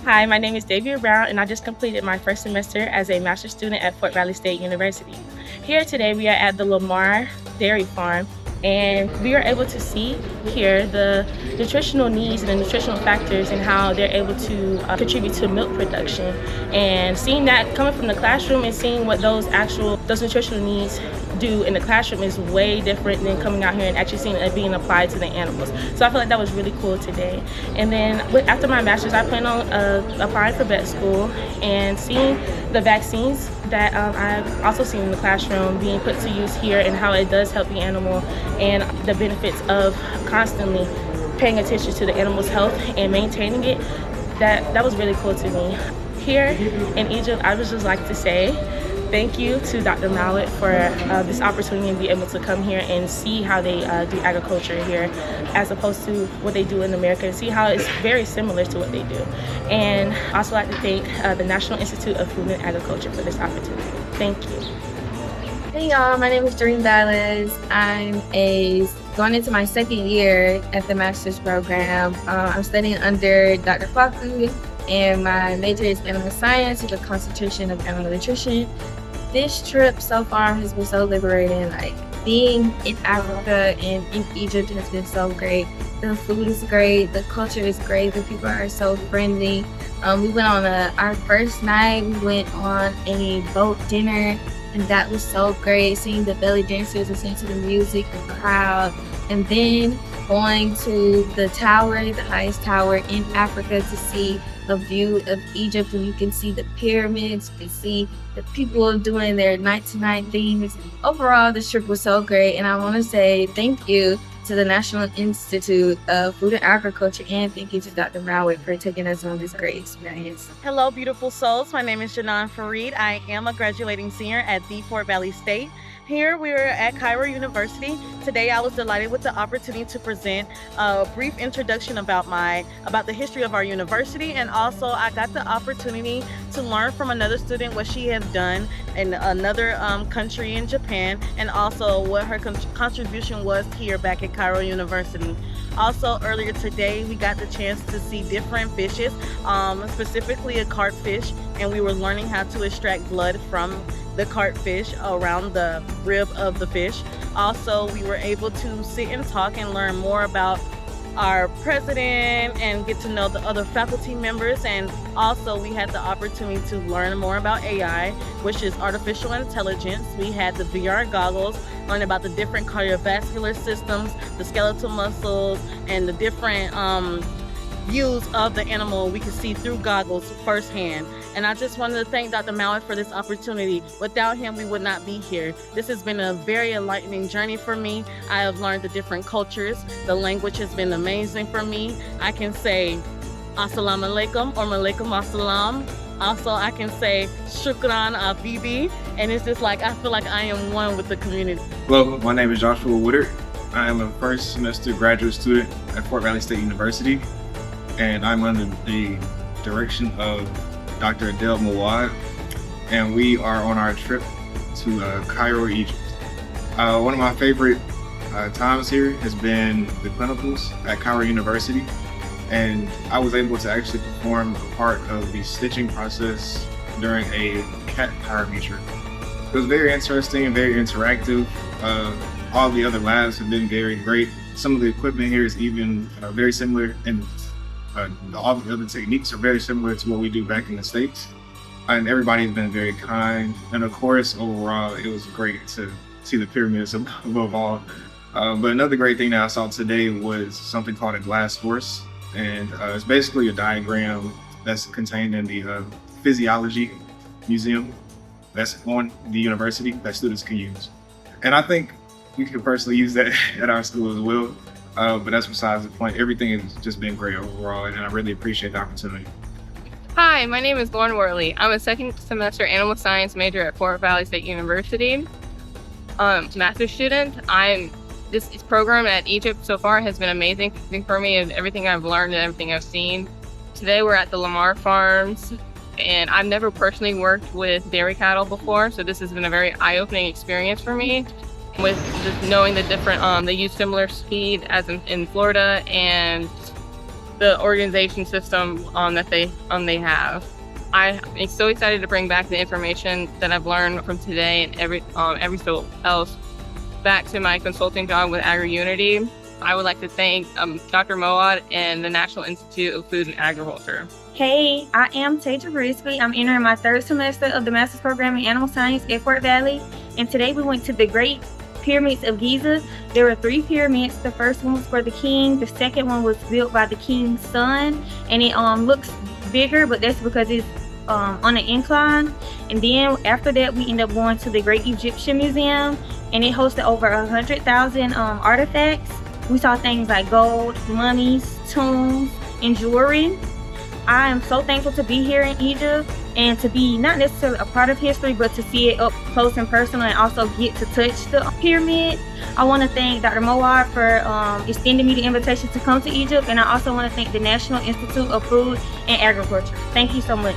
Hi, my name is Davia Brown, and I just completed my first semester as a master's student at Fort Valley State University. Here today, we are at the Lamar Dairy Farm, and we are able to see here the nutritional needs and the nutritional factors and how they're able to contribute to milk production. And seeing that coming from the classroom and seeing what those nutritional needs do in the classroom is way different than coming out here and actually seeing it being applied to the animals. So I feel like that was really cool today. And then after my master's, I plan on applying for vet school and seeing the vaccines that I've also seen in the classroom being put to use here and how it does help the animal and the benefits of constantly paying attention to the animal's health and maintaining it. That was really cool to me. Here in Egypt, I would just like to say thank you to Dr. Mallet for this opportunity to be able to come here and see how they do agriculture here as opposed to what they do in America and see how it's very similar to what they do. And I also like to thank the National Institute of Food and Agriculture for this opportunity. Thank you. Hey y'all, my name is Bales. I'm going into my second year at the master's program. I'm studying under Dr. Faku, and my major is animal science with a concentration of animal nutrition. This trip so far has been so liberating. Like, being in Africa and in Egypt has been so great. The food is great, the culture is great, the people are so friendly. We went on our first night, we went on a boat dinner, and that was so great, seeing the belly dancers, listening to the music, the crowd, and then going to the tower, the highest tower in Africa, to see a view of Egypt, and you can see the pyramids, you can see the people doing their night-to-night things. Overall, this trip was so great, and I want to say thank you to the National Institute of Food and Agriculture, and thank you to Dr. Mallet for taking us on this great experience. Hello, beautiful souls. My name is Janan Fareed. I am a graduating senior at the Fort Valley State. Here we are at Cairo University. Today I was delighted with the opportunity to present a brief introduction about the history of our university, and also I got the opportunity to learn from another student what she has done in another country in Japan, and also what her contribution was here back at Cairo University. Also, earlier today, we got the chance to see different fishes, specifically a carpfish, and we were learning how to extract blood from the carpfish around the rib of the fish. Also, we were able to sit and talk and learn more about our president and get to know the other faculty members. And also we had the opportunity to learn more about AI, which is artificial intelligence. We had the VR goggles, learn about the different cardiovascular systems, the skeletal muscles, and the different views of the animal we could see through goggles firsthand. And I just wanted to thank Dr. Mallet for this opportunity. Without him, we would not be here. This has been a very enlightening journey for me. I have learned the different cultures. The language has been amazing for me. I can say Assalamu alaikum or Malaikum assalam. Also, I can say Shukran Abibi. And it's just like, I feel like I am one with the community. Hello, my name is Joshua Woodard. I am a first semester graduate student at Fort Valley State University, and I'm under the direction of Dr. Adele Mawad, and we are on our trip to Cairo, Egypt. One of my favorite times here has been the clinicals at Cairo University, and I was able to actually perform a part of the stitching process during a cat parameter. It was very interesting and very interactive. All the other labs have been very great. Some of the equipment here is even very similar, and all the other techniques are very similar to what we do back in the States. And everybody's been very kind. And of course, overall, it was great to see the pyramids above all. But another great thing that I saw today was something called a glass horse. And it's basically a diagram that's contained in the physiology museum that's on the university that students can use. And I think we could personally use that at our school as well. But that's besides the point. Everything has just been great overall, and I really appreciate the opportunity. Hi, my name is Worley. I'm a second semester animal science major at Fort Valley State University. Master's student. This program at Egypt so far has been amazing for me, and everything I've learned and everything I've seen. Today we're at the Lamar Farms, and I've never personally worked with dairy cattle before, so this has been a very eye-opening experience for me. With just knowing the different, they use similar feed as in Florida, and the organization system that they have. I'm so excited to bring back the information that I've learned from today and every so else back to my consulting job with AgriUnity. I would like to thank Dr. Moad and the National Institute of Food and Agriculture. Hey, I am Taja Briski. I'm entering my 3rd semester of the Master's Program in Animal Science at Fort Valley. And today we went to the Great Pyramids of Giza. There were 3 pyramids. The first one was for the king. The second one was built by the king's son. And it looks bigger, but that's because it's on an incline. And then after that, we end up going to the Great Egyptian Museum. And it hosted over 100,000 artifacts. We saw things like gold, mummies, tombs, and jewelry. I am so thankful to be here in Egypt and to be not necessarily a part of history, but to see it up close and personal and also get to touch the pyramid. I want to thank Dr. Moad for extending me the invitation to come to Egypt, and I also want to thank the National Institute of Food and Agriculture. Thank you so much.